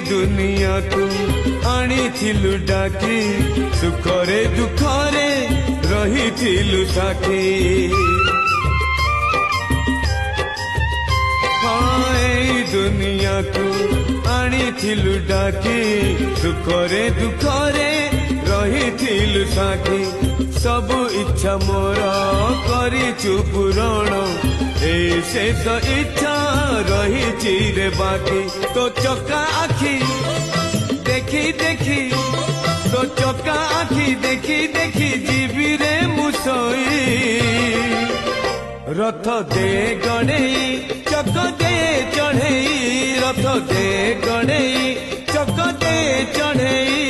दुनिया को आनिथिलु डाकी सुखरे दुखरे रहिथिलु साथी दुनिया को आनिथिलु डाकी सुखरे दुखरे रहिथिलु साथी सबु इच्छा मोर करिछु पूरण ए शेष इच्छा रहिछि रे बाकी तो चका आखी देखी देखी तो चका आखी देखी देखी जीवी रे मुसई रथ दे गणेई चक दे चढ़ेई रथ दे गणेई चक दे चढ़ेई